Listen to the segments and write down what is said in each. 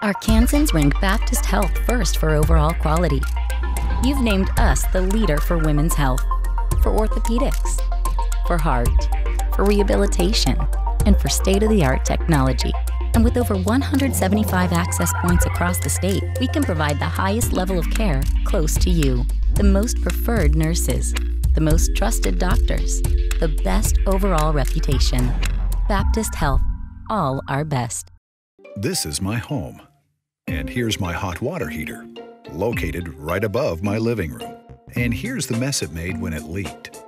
Arkansans rank Baptist Health first for overall quality. You've named us the leader for women's health, for orthopedics, for heart, for rehabilitation, and for state-of-the-art technology. And with over 175 access points across the state, we can provide the highest level of care close to you. The most preferred nurses, the most trusted doctors, the best overall reputation. Baptist Health, all our best. This is my home. And here's my hot water heater, located right above my living room. And here's the mess it made when it leaked.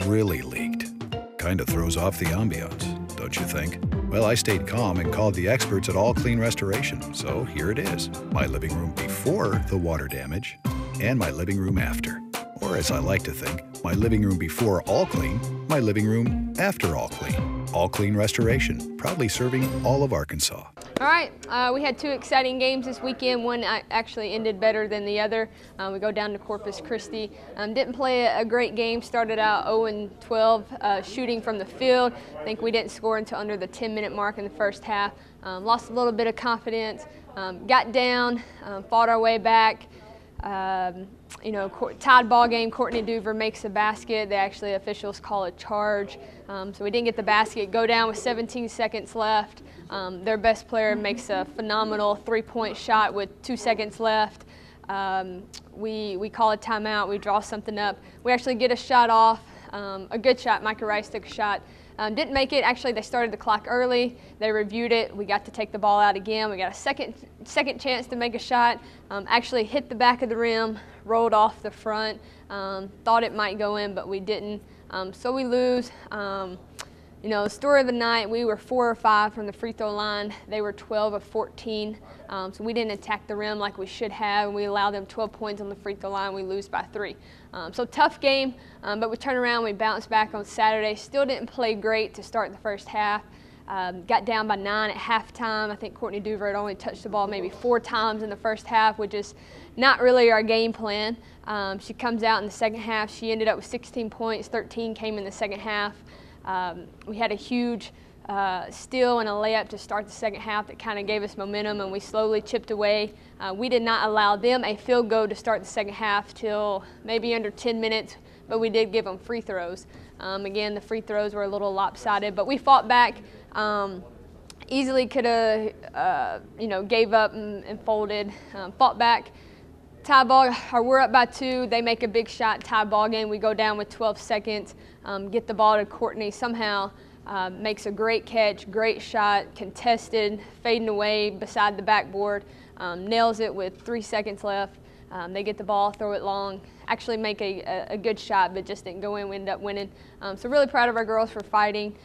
Really leaked. Kind of throws off the ambiance, don't you think? Well, I stayed calm and called the experts at All Clean Restoration. So here it is, my living room before the water damage and my living room after. Or as I like to think, my living room before All Clean, my living room after All Clean. All Clean Restoration, proudly serving all of Arkansas. All right, we had two exciting games this weekend. One actually ended better than the other. We go down to Corpus Christi. Didn't play a great game, started out 0-12 shooting from the field. I think we didn't score until under the 10-minute mark in the first half. Lost a little bit of confidence, got down, fought our way back. Tied ball game, Courtney Doover makes a basket. They actually, officials call a charge. So we didn't get the basket. Go down with 17 seconds left. Their best player makes a phenomenal three-point shot with 2 seconds left. We call a timeout. We draw something up. We actually get a shot off, a good shot. Micah Rice took a shot. Didn't make it. Actually, they started the clock early. They reviewed it. We got to take the ball out again. We got a second chance to make a shot. Actually hit the back of the rim, rolled off the front. Thought it might go in, but we didn't. So we lose. The story of the night, we were 4 or 5 from the free throw line. They were 12 of 14. So we didn't attack the rim like we should have. We allowed them 12 points on the free throw line. We lose by 3. So tough game, but we turn around, we bounce back on Saturday. Still didn't play great to start the first half. Got down by 9 at halftime. I think Courtney Doover had only touched the ball maybe 4 times in the first half, which is not really our game plan. She comes out in the second half. She ended up with 16 points. 13 came in the second half. We had a huge steal and a layup to start the second half that kind of gave us momentum, and we slowly chipped away. We did not allow them a field goal to start the second half till maybe under 10 minutes, but we did give them free throws. Again, the free throws were a little lopsided, but we fought back. Easily could have, gave up and folded. Fought back. Tie ball, or we're up by 2. They make a big shot, tie ball game. We go down with 12 seconds, get the ball to Courtney. Somehow makes a great catch, great shot, contested, fading away beside the backboard. Nails it with 3 seconds left. They get the ball, throw it long, actually make a good shot, but just didn't go in. We ended up winning. So really proud of our girls for fighting.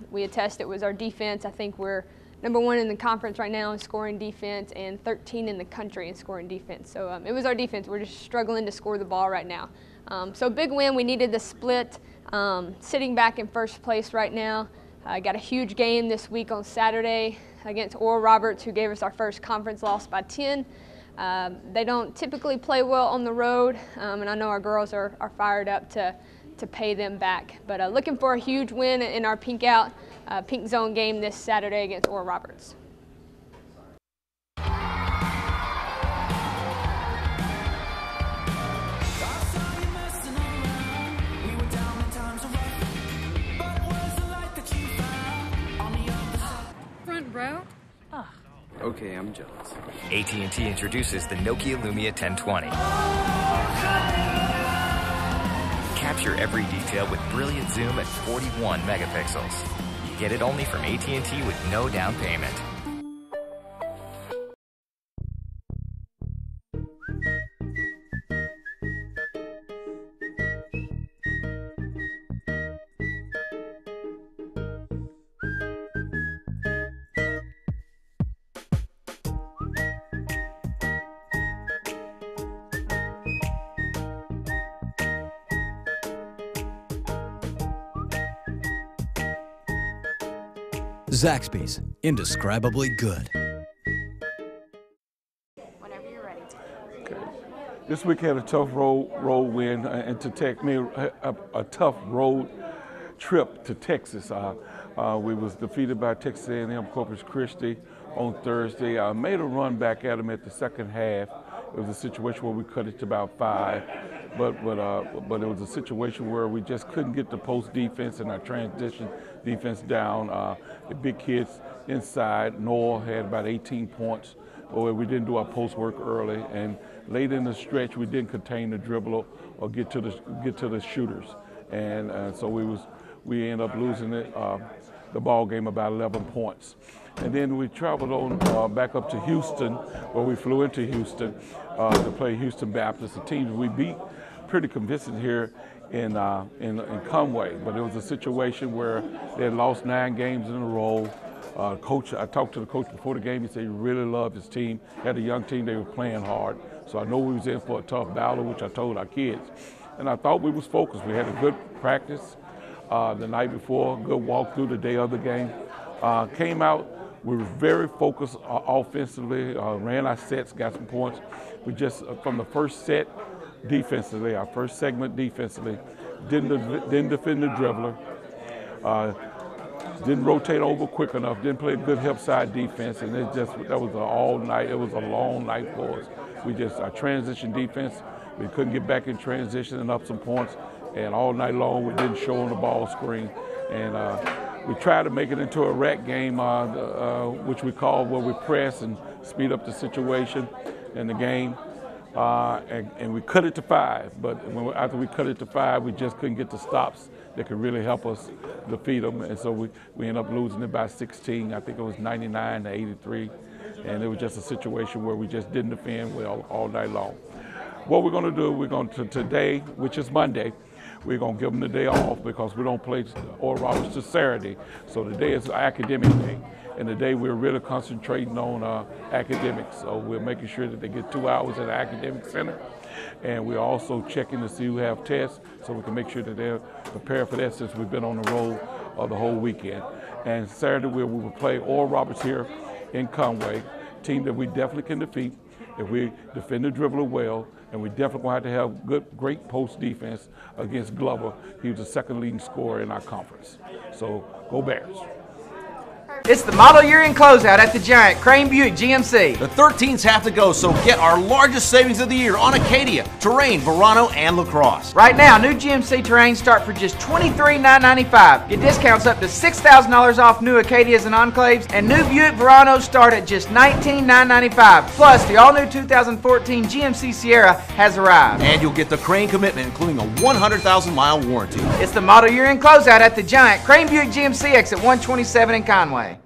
We attest it was our defense. I think we're number 1 in the conference right now in scoring defense and 13 in the country in scoring defense. So it was our defense. We're just struggling to score the ball right now. So big win. We needed the split. Sitting back in first place right now. Got a huge game this week on Saturday against Oral Roberts, who gave us our first conference loss by 10. They don't typically play well on the road, and I know our girls are fired up to pay them back. But looking for a huge win in our pink zone game this Saturday against Oral Roberts. Front row? Oh. Okay, I'm jealous. AT&T introduces the Nokia Lumia 1020. Capture every detail with brilliant zoom at 41 megapixels. Get it only from AT&T with no down payment. Zaxby's, indescribably good. Whenever you're ready. Okay. This week had a tough road win, and to take me a tough road trip to Texas. We was defeated by Texas A&M Corpus Christi on Thursday. I made a run back at them at the second half. It was a situation where we cut it to about 5, but it was a situation where we just couldn't get the post defense and our transition defense down. The big kids inside, Noah had about 18 points. Or we didn't do our post work early, and late in the stretch we didn't contain the dribble or get to the shooters, and so we ended up losing the ball game about 11 points. And then we traveled on back up to Houston, where we flew into Houston to play Houston Baptist, a team we beat pretty convincing here in Conway. But it was a situation where they had lost 9 games in a row. Coach, I talked to the coach before the game. He said he really loved his team. Had a young team. They were playing hard. So I know we was in for a tough battle, which I told our kids. And I thought we was focused. We had a good practice the night before, good walkthrough the day of the game. Came out. We were very focused offensively. Ran our sets, got some points. We just from the first set defensively, our first segment defensively, didn't defend the dribbler. Didn't rotate over quick enough, didn't play good help side defense, and that was all night. It was a long night for us. Our transition defense, we couldn't get back in transition and up some points, and all night long we didn't show on the ball screen. And we tried to make it into a rack game, which we call where we press and speed up the situation in the game. And we cut it to 5, but after we cut it to 5, we just couldn't get the stops that could really help us defeat them, and so we ended up losing it by 16. I think it was 99-83, and it was just a situation where we just didn't defend well all night long. What we're going to do, we're going to today, which is Monday, we're going to give them the day off because we don't play Oral Roberts till Saturday, so today is academic day. And today we're really concentrating on academics. So we're making sure that they get 2 hours at the academic center. And we're also checking to see who have tests so we can make sure that they're prepared for that since we've been on the road the whole weekend. And Saturday we will play Oral Roberts here in Conway, a team that we definitely can defeat if we defend the dribbler well, and we definitely going to have great post defense against Glover. He was the second leading scorer in our conference. So go Bears. It's the model year-end closeout at the Giant Crane Buick GMC. The 13s have to go, so get our largest savings of the year on Acadia, Terrain, Verano, and LaCrosse. Right now, new GMC Terrain start for just $23,995. Get discounts up to $6,000 off new Acadias and Enclaves, and new Buick Veranos start at just $19,995. Plus, the all-new 2014 GMC Sierra has arrived. And you'll get the Crane commitment, including a 100,000-mile warranty. It's the model year-end closeout at the Giant Crane Buick GMC exit 127 in Conway.